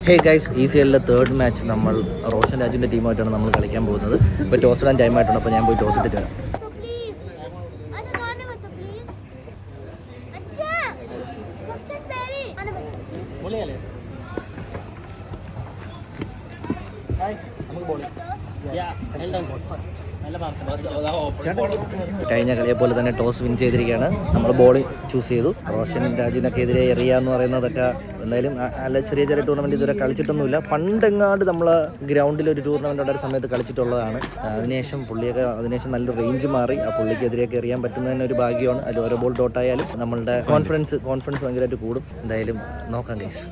Hey guys, ECLലെ third match നമ്മൾ റോഷൻ രാജിൻ്റെ ടീമായിട്ടാണ് നമ്മൾ കളിക്കാൻ പോകുന്നത്. ഇപ്പോൾ ടോസ് ഇടാൻ ടൈമായിട്ടുണ്ട്. അപ്പോൾ ഞാൻ പോയി ടോസ് ഇട്ടിട്ട് വരാം. കഴിഞ്ഞ കളിയെ പോലെ തന്നെ ടോസ് വിൻ ചെയ്തിരിക്കുകയാണ്. നമ്മൾ ബോൾ ചൂസ് ചെയ്തു. റോഷൻ രാജിനൊക്കെ എതിരെ എറിയാന്ന് പറയുന്നതൊക്കെ എന്തായാലും അല്ല, ചെറിയ ചെറിയ ടൂർണമെൻറ്റ് ഇതുവരെ കളിച്ചിട്ടൊന്നുമില്ല. പണ്ടെങ്ങാണ്ട് നമ്മൾ ഗ്രൗണ്ടിൽ ഒരു ടൂർണമെൻ്റ് ഉണ്ടായ സമയത്ത് കളിച്ചിട്ടുള്ളതാണ്. അതിനുശേഷം നല്ലൊരു റേഞ്ച് മാറി ആ പുള്ളിക്കെതിരെയൊക്കെ എറിയാൻ പറ്റുന്നതിന് ഒരു ഭാഗ്യമാണ്. അതിൽ ഓരോ ബോൾ ഡോട്ടായാലും നമ്മളുടെ കോൺഫിഡൻസ് ഭയങ്കരമായിട്ട് കൂടും. എന്തായാലും നോക്കാം guys.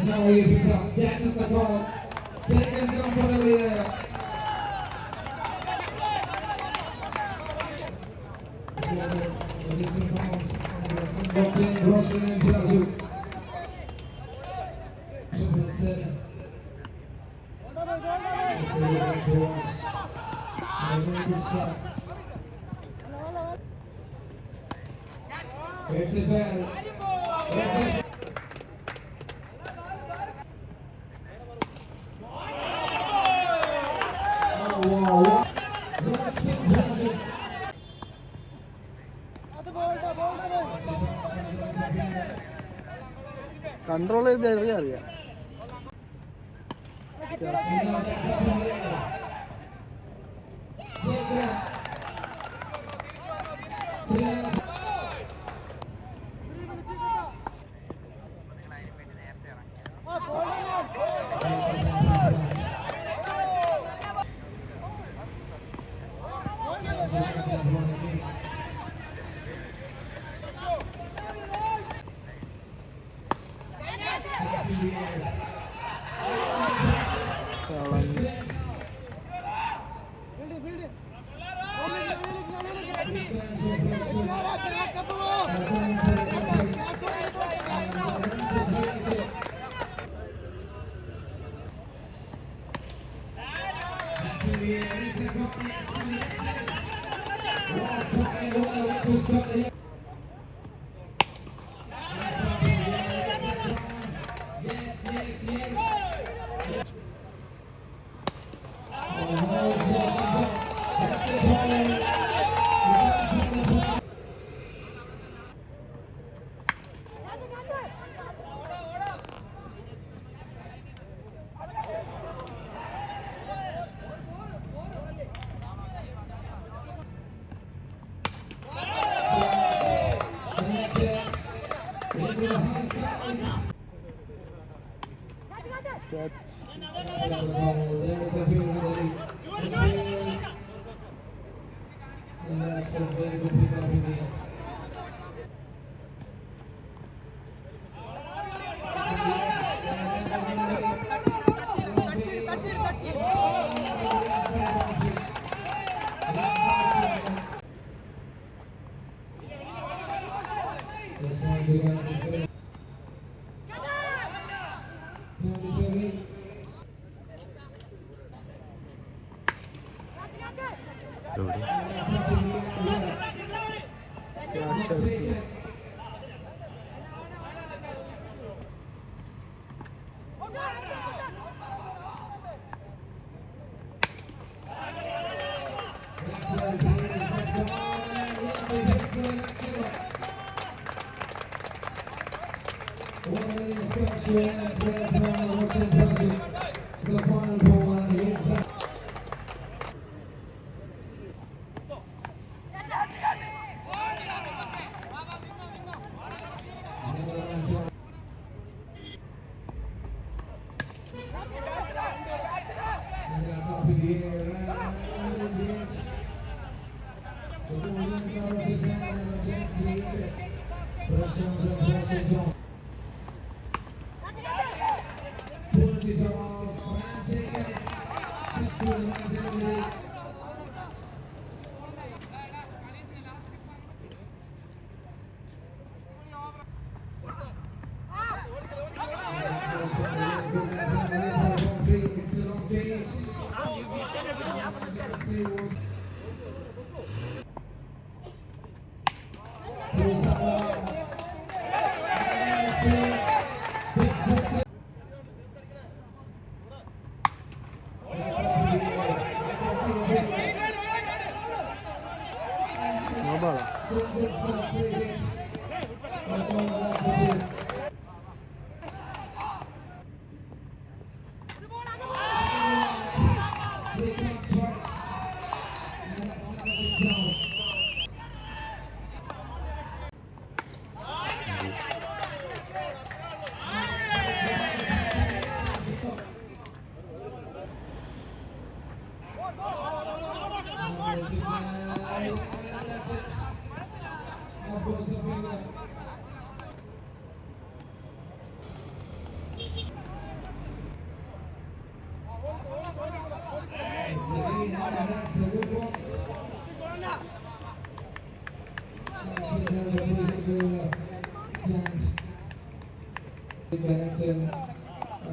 Now he becomes Jackson Sakon. Take him comfortably there. Boxing, Roshan and Brazil. 7. Very good start. It's a bell. Control ചെയ്ത് അറിയാം.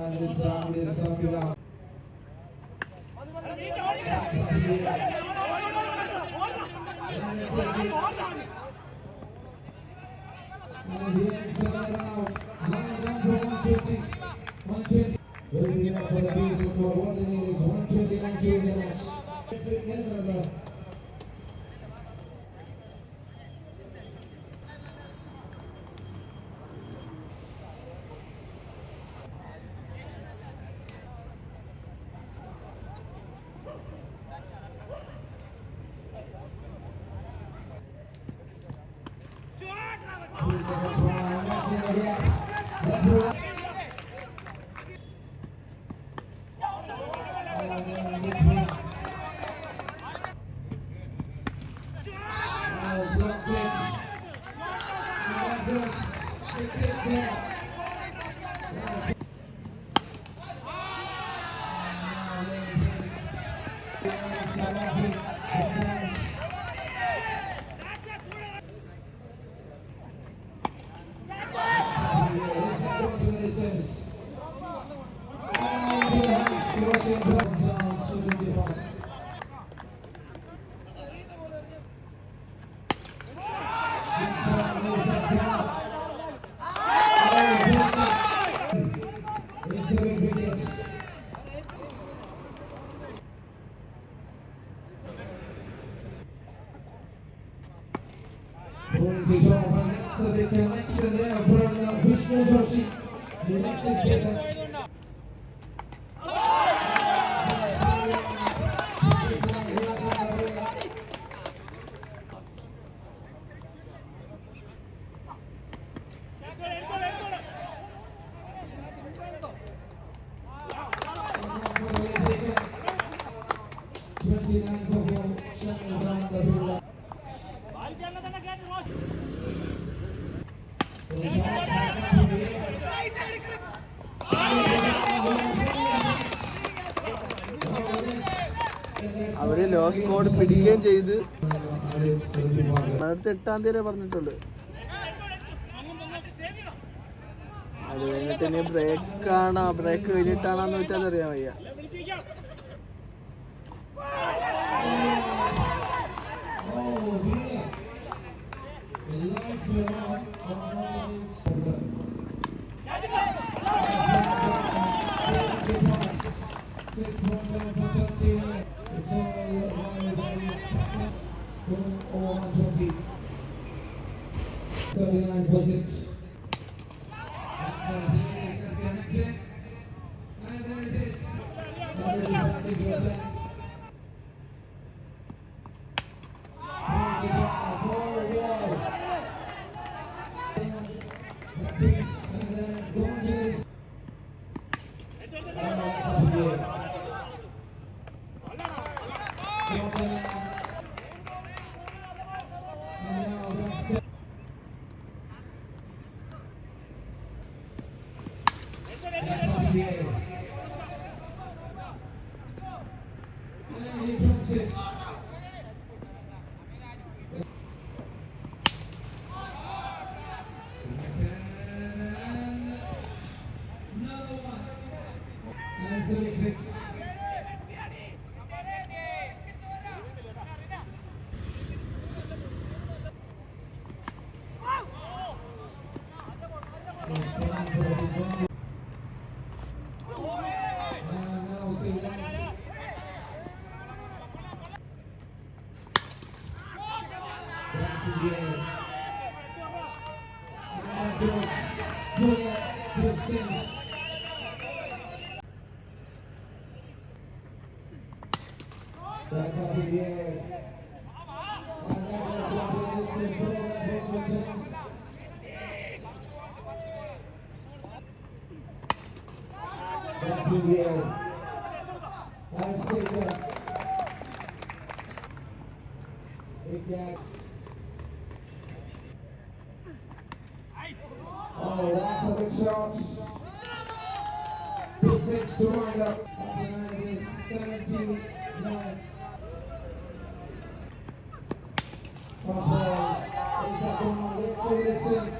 And this round is up to now. അവര് ലോ സ്കോഡ് പിടിക്കുകയും ചെയ്ത് 18-ാം തീയതി പറഞ്ഞിട്ടുള്ളു. അത് കഴിഞ്ഞിട്ട് ഇനി ബ്രേക്ക് കഴിഞ്ഞിട്ടാണെന്ന് വെച്ചാൽ അറിയാൻ വയ്യ. 39 for 6. And there it is. Now it is back into attack. Brings it up for a wall. That piece and then going to this. Oh, that's up here. Jordan. And now that's it. That's up here. And here comes it. Another one. And 36. That's up in the air. And that has gone to the distance. All that both returns. That's in the air. And Staker. Big catch. Oh, that's a big shot. Big six to wind up. Up behind is 79. Fast ball. Is that going on? Let's go distance.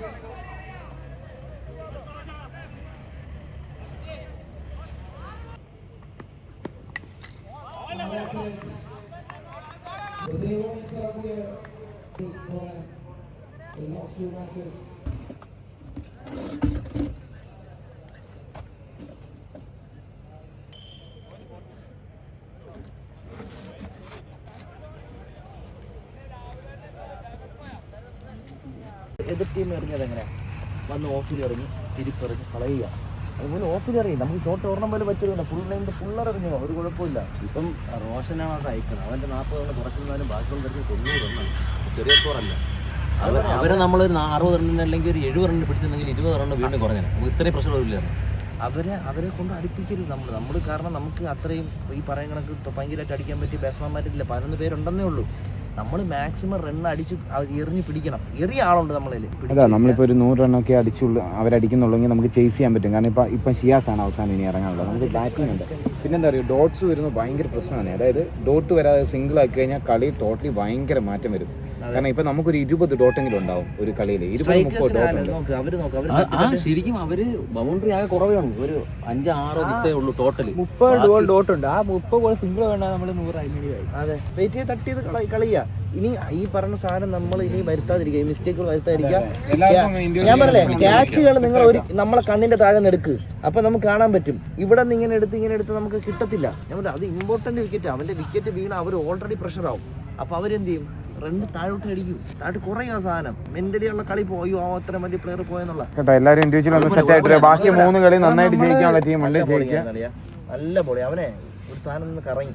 And that's it. But they won't stop here. This point. They lost 2 matches. എതിർ team എറിഞ്ഞത് എങ്ങനെയാണ് വന്ന് ഓഫിൽ എറിഞ്ഞ് തിരിപ്പെറിഞ്ഞ് കളയുക അതുപോലെ ഓഫിൽ എറിയും നമുക്ക് ഷോർട്ട് ഓർണം പോലെ പറ്റില്ല ഫുൾ നൈൻ്റെ ഫുള്ളർ എറിഞ്ഞോ ഒരു കുഴപ്പമില്ല. ഇപ്പം റോഷനാണ് അത് അയക്കുന്നത് അവൻ്റെ 40 റണ്ണ് കുറച്ചുന്നാലും ബാക്കിയുള്ള തരത്തിൽ 90 റണ്ണാണ് ചെറിയ സ്കോറല്ല. അവരെ നമ്മളൊരു 60 റണ്ണിന് അല്ലെങ്കിൽ ഒരു 70 റണ്ണിന് പിടിച്ചിരുന്നെങ്കിൽ 20 റണ്ണ് വീണ്ടും കുറഞ്ഞാൽ നമുക്ക് ഇത്രയും പ്രശ്നം ഇല്ല. അവരെ കൊണ്ട് അടുപ്പിക്കരുത് നമ്മൾ കാരണം നമുക്ക് അത്രയും ഈ പറയുന്ന കണക്ക് ഭയങ്കരമായിട്ട് അടിക്കാൻ പറ്റിയ ബാറ്റ്സ്മാൻമാരില്ല 11 പേരുണ്ടെന്നേ ഉള്ളൂ. നമ്മൾ മാക്സിമം റൺ അടിച്ച് എറിഞ്ഞ് പിടിക്കണം. എറിയ ആളുണ്ട് നമ്മളതിൽ. അതാ നമ്മളിപ്പോൾ ഒരു 100 റണ്ണൊക്കെ അടിച്ചുള്ളൂ അവരടിക്കുന്നുള്ളെങ്കിൽ നമുക്ക് ചേസ് ചെയ്യാൻ പറ്റും. കാരണം ഇപ്പം ഷിയാസാണ് അവസാനം ഇനി ഇറങ്ങാനുള്ളത്. നമുക്ക് ബാറ്റിംഗ് ഉണ്ട്. പിന്നെന്താ പറയുക ഡോട്ട്സ് വരുന്നത് ഭയങ്കര പ്രശ്നമാണ്. അതായത് ഡോട്ട് വരാതെ സിംഗിൾ ആക്കി കഴിഞ്ഞാൽ കളി ടോട്ടലി ഭയങ്കര മാറ്റം വരും. കാരണം ഇപ്പം നമുക്കൊരു 20 ഡോട്ടെങ്കിലും ഉണ്ടാവും ഒരു കളിയിൽ. 20-30 ഡോട്ട് ശരിക്കും അവര് ബൗണ്ടറി ആകെ കുറവാണ്. ഒരു 5-6 സിക്സേ ഉള്ളൂ ടോട്ടല്. 30 ഡോട്ട് ഉണ്ട്. ആ 30 സിംഗിൾ വേണ്ട നമ്മൾ 100 ആയി. അതെ വെയിറ്റ് ചെയ്ത് തട്ടിയത് കളിയാ. ഇനി ഈ പറഞ്ഞ സാധനം നമ്മൾ ഇനി വരുത്താതിരിക്കുക, ഈ മിസ്റ്റേക്കുകൾ വരുത്താതിരിക്കുക. ഞാൻ പറഞ്ഞേ ക്യാച്ചുകൾ നിങ്ങൾ നമ്മളെ കണ്ണിന്റെ താഴെ നിന്ന് എടുക്ക്, അപ്പൊ നമുക്ക് കാണാൻ പറ്റും. ഇവിടെ നിന്ന് ഇങ്ങനെ എടുത്ത് നമുക്ക് കിട്ടത്തില്ല. ഞാൻ പറഞ്ഞു അത് ഇമ്പോർട്ടന്റ് വിക്കറ്റ്. അവന്റെ വിക്കറ്റ് വീണ അവർ ഓൾറെഡി പ്രഷർ ആവും. അപ്പൊ അവരെന്ത് ചെയ്യും? റണ്ണ് താഴോട്ട് അടിക്കും, താഴോട്ട് കുറയും. ആ സാധനം മെന്റലി ഉള്ള കളി പോയോ അത്ര വലിയ പ്ലെയർ പോയെന്നുള്ള കേട്ടോ. എല്ലാവരും ഇൻഡിവിജ്വൽ ഒന്ന് സെറ്റ് ആയിട്ട് ബാക്കി 3 കളി നന്നായിട്ട് ജയിക്കാനുള്ള ടീം ഉണ്ട്. നല്ല പൊളി. അവനെ ഒരു സാധനം നിന്ന് കറങ്ങി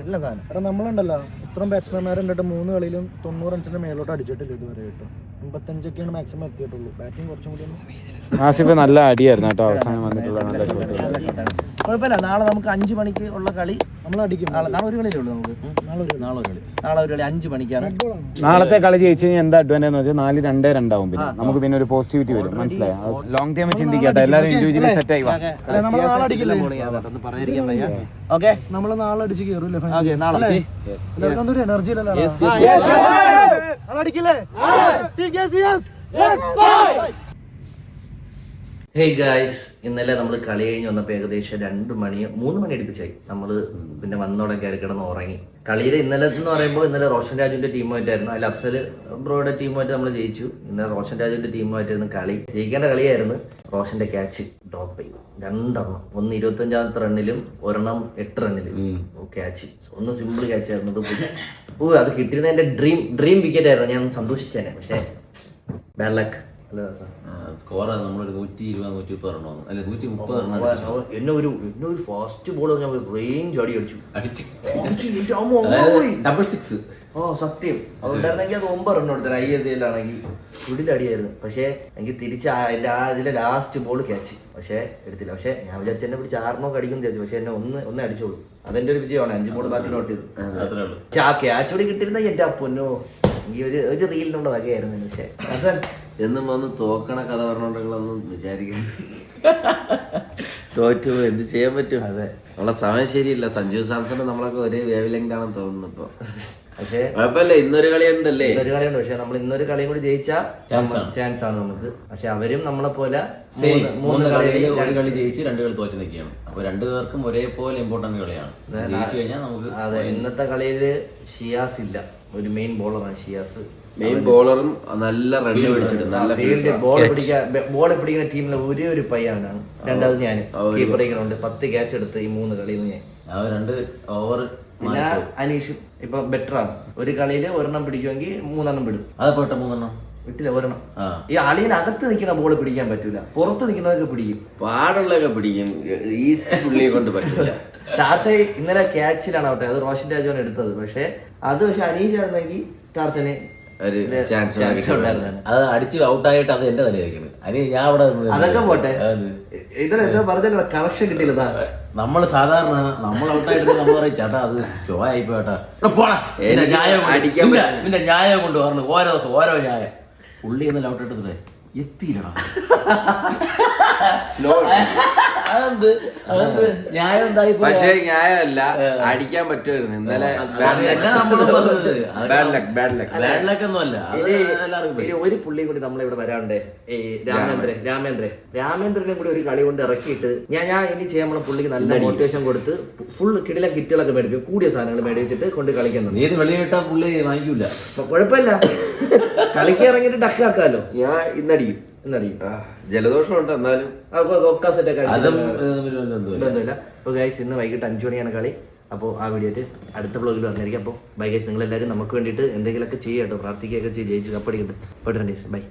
ഇല്ല സാധനം. കാരണം നമ്മളുണ്ടല്ലോ ഇത്രയും ബാറ്റ്സ്മാൻമാരുണ്ടിട്ട് 3 കളിയിലും 90 റൺസിന്റെ മേലോട്ട് അടിച്ചിട്ടില്ല ഇതുവരെ കേട്ടോ. 55ഒക്കെയാണ് മാക്സിമം എത്തിയിട്ടുള്ളൂ. ബാറ്റിംഗ് കുറച്ചും കൂടി ആസിഫ് നല്ല അടിയായിരുന്നു കേട്ടോ അവസാനം വന്നിട്ടുള്ള നല്ല ഷോട്ട്. കുഴപ്പമില്ല. നാളെ നമുക്ക് 5 മണിക്ക് ഉള്ള കളി നമ്മൾ അടിക്കും. നാളെ ഒരു കളിയല്ലേ ഉള്ളൂ നമുക്ക്. നാളെ ഒരു കളി 5 മണിക്കാണ്. നാളത്തെ കളി ജയിച്ചു കഴിഞ്ഞാൽ എന്താ അഡ്വാൻറ്റേജ് എന്ന് വെച്ചാൽ 4-2 ആവും. പിന്നെ നമുക്ക് പിന്നെ ഒരു പോസിറ്റിവിറ്റി വരും. മനസ്സിലായോ? ലോങ് ടൈം ചിന്തിക്കട്ടെ. എല്ലാവരും ഇൻഡിവിജ്വലി സെറ്റ് ആയി. പറയാതിരിക്കാൻ വയ്യ. ഓക്കെ നമ്മൾ നാളെ അടിച്ച് കയറൂല്ലേ? നാളെ എല്ലാവർക്കും ഒരു എനർജി ഇല്ലല്ലോ. അടിക്കില്ലേ? ഹേയ് ഗായ്സ്, ഇന്നലെ നമ്മൾ കളി കഴിഞ്ഞ് വന്നപ്പോൾ ഏകദേശം 3 മണി അടുപ്പിച്ചായി. നമ്മൾ പിന്നെ വന്നോടെ കയറി കിടന്ന് ഉറങ്ങി. കളിയിൽ ഇന്നലെ എന്ന് പറയുമ്പോൾ ഇന്നലെ റോഷൻ രാജുവിന്റെ ടീമുമായിട്ടായിരുന്നു. അതിൽ അഫ്സൽ ബ്രോയുടെ ടീമുമായിട്ട് നമ്മൾ ജയിച്ചു. ഇന്നലെ റോഷൻ രാജുവിന്റെ ടീമുമായിട്ടായിരുന്നു കളി. ജയിക്കേണ്ട കളിയായിരുന്നു. റോഷന്റെ ക്യാച്ച് ഡ്രോപ്പ് ചെയ്തു. 2 എണ്ണം. ഒന്ന് 25ാമത്തെ റണ്ണിലും 1 8 റണ്ണിലും ക്യാച്ച്. ഒന്ന് സിമ്പിൾ ക്യാച്ച് ആയിരുന്നു. അത് കിട്ടിയിരുന്ന എൻ്റെ ഡ്രീം വിക്കറ്റ് ആയിരുന്നു. ഞാൻ സന്തോഷിച്ചേനെ. പക്ഷേ ബാഡ് ലക്ക് അല്ലേ സ്കോർ നമ്മളൊരു 120-130 റൺ വന്നു അല്ലെ 130 റൺ എന്നെ ഒരു ഫാസ്റ്റ് ബോൾ ഞാൻ റേഞ്ച് അടി അടിച്ചു അടിച്ച് അതായത് ഡബിൾ 6. സത്യം അതുകൊണ്ടായിരുന്നെങ്കിൽ അത് 9 റൺ കൊടുത്തത് ISL-ആണെങ്കിൽ ഉടിലടിയായിരുന്നു. പക്ഷേ എനിക്ക് തിരിച്ച് അതിലെ ലാസ്റ്റ് ബോൾ ക്യാച്ച് പക്ഷേ എടുത്തില്ല. പക്ഷേ ഞാൻ വിചാരിച്ചു എന്നെ പിടിച്ച് 6 അടിക്കും വിചാരിച്ചു. പക്ഷേ എന്നെ ഒന്ന് അടിച്ചോളൂ. അതെന്റെ ഒരു വിജയമാണ്. 5 ബോൾ ബാക്കി നോട്ട് ചെയ്തു. പക്ഷെ ആ ക്യാച്ച് കൂടി കിട്ടിയിരുന്നെങ്കിൽ എന്റെ അപ്പൊന്നോ ഈ ഒരു റീലിനുള്ള വകയായിരുന്നു. പക്ഷേ എന്നും വന്ന് തോക്കണ കഥ പറഞ്ഞോണ്ടെങ്കിലൊന്നും വിചാരിക്കുന്നു. തോറ്റു എന്ത് ചെയ്യാൻ പറ്റും? അതെ, നമ്മളെ സമയം ശരിയില്ല. സഞ്ജു സാംസൺ നമ്മളൊക്കെ ഒരേ വേവ് ലെങ്ത് ആണെന്ന് തോന്നുന്നു ഇപ്പൊ. പക്ഷേ കുഴപ്പമില്ല, ഇന്നൊരു കളി ഉണ്ടല്ലേ? ഇന്നൊരു കളിയുണ്ട്. പക്ഷെ നമ്മൾ ഇന്നൊരു കളിയും കൂടി ജയിച്ചാൽ ചാൻസ് ആണ് നമുക്ക്. പക്ഷെ അവരും നമ്മളെ പോലെ 3 കളിയിൽ 1 കളി ജയിച്ച് 2 കളി തോറ്റ് നിൽക്കുകയാണ്. അപ്പൊ 2 പേർക്കും ഒരേപോലെ ഇമ്പോർട്ടന്റ് കളിയാണ്. ജയിച്ചു കഴിഞ്ഞാൽ നമുക്ക്. അതെ, ഇന്നത്തെ കളിയിൽ ഷിയാസ് ഇല്ല. ഒരു മെയിൻ ബോളറാണ് ഷിയാസ്. മെയിൻ ബോളറും നല്ല റണ്ണ് പിടിച്ചിട്ട് നല്ല ഫീൽഡ് ബോൾ പിടിക്കുന്ന ടീമിലെ ഒരേ ഒരു പയ്യനാണ്. രണ്ടാമത് ഞാൻ കീപ്പർ ഇരിക്കുന്നുണ്ട്. 10 ക്യാച്ച് എടുത്ത് ഈ 3 കളിയിൽ നിന്ന് ഞാൻ 2 ഓവർ. പിന്നെ അനീഷും ഇപ്പൊ ബെറ്റർ ആണ്. ഒരു കളിയിൽ 1 പിടിക്കുമെങ്കിൽ 3 വിടും. അത് പോട്ടെ 3 വിട്ടില്ല 1. ഈ അളിയനകത്ത് നിൽക്കുന്ന ബോൾ പിടിക്കാൻ പറ്റൂല. പുറത്ത് നിൽക്കുന്നതൊക്കെ പിടിക്കും. പാടുള്ളതൊക്കെ പിടിക്കും. ഈസി പുള്ളിയെ കൊണ്ട് പറ്റില്ല. ടാർസെ ഇന്നലെ ക്യാച്ചിലാണ് ആവട്ടെ, അത് റോഷൻ രാജുവാണ് എടുത്തത്. പക്ഷെ അനീഷായിരുന്നെങ്കിൽ ടാർസന് ഒരു ചാൻസ് ഉണ്ടായിരുന്നു. അത് അടിച്ച് ഔട്ടായിട്ട് അത് എന്റെ തലയായിരിക്കുന്നത്. അതിന് ഞാൻ അവിടെ അതൊക്കെ പോട്ടെ. ഇതിലെന്താ പറഞ്ഞല്ലോ കണക്ഷൻ കിട്ടിയില്ല. നമ്മൾ സാധാരണ നമ്മൾ ഔട്ടായിട്ട് നമ്മൾ പറയും ചേട്ടാ അത് സ്ലോ ആയിപ്പോട്ടാ പോടാ നിന്റെ ന്യായം കൊണ്ട് പറഞ്ഞു ഓരോ ദിവസം ഓരോ ന്യായം. പുള്ളി എന്നല്ല ഔട്ടായിട്ടേ എത്തിയില്ലടാ. സ്ലോ ന്യായം എന്തായി? പക്ഷേ ന്യായമല്ല, അടിക്കാൻ പറ്റുമായിരുന്നു ഇന്നലെ. ഒരു പുള്ളിയും കൂടി നമ്മളിവിടെ വരാണ്ടേ, ഈ രാമേന്ദ്രനെ കൂടി ഒരു കളി കൊണ്ട് ഇറക്കിയിട്ട് ഞാൻ ഇനി ചെയ്യാൻ നമ്മളെ പുള്ളിക്ക് നല്ല മോട്ടിവേഷൻ കൊടുത്ത് ഫുൾ കിടില കിറ്റുകളൊക്കെ മേടിക്കും. കൂടിയ സാധനങ്ങൾ മേടിച്ചിട്ട് കൊണ്ട് കളിക്കുന്നത്. നീ വെളിയിട്ടാ പുള്ളി വാങ്ങിക്കൂല. കുഴപ്പമില്ല, കളിക്ക് ഇറങ്ങിയിട്ട് ഡക്കാക്കാലോ. ഞാൻ ഇന്നടിക്കും. ജലദോഷം ഉണ്ട് എന്നാലും ബന്ധമില്ല. അപ്പോൾ ഗൈസ് ഇന്ന് വൈകിട്ട് 5 മണിയാണ് കളി. അപ്പോൾ ആ വീഡിയോ ആയിട്ട് അടുത്ത വ്ളോഗിൽ വന്നിരിക്കും. അപ്പോൾ ബൈ ഗൈസ്, നിങ്ങളെല്ലാവരും നമുക്ക് വേണ്ടിയിട്ട് എന്തെങ്കിലുമൊക്കെ ചെയ്യാം കേട്ടോ. പ്രാർത്ഥിക്കുകയൊക്കെ ജയിച്ച് കപ്പടിക്കട്ടെ. ബൈ.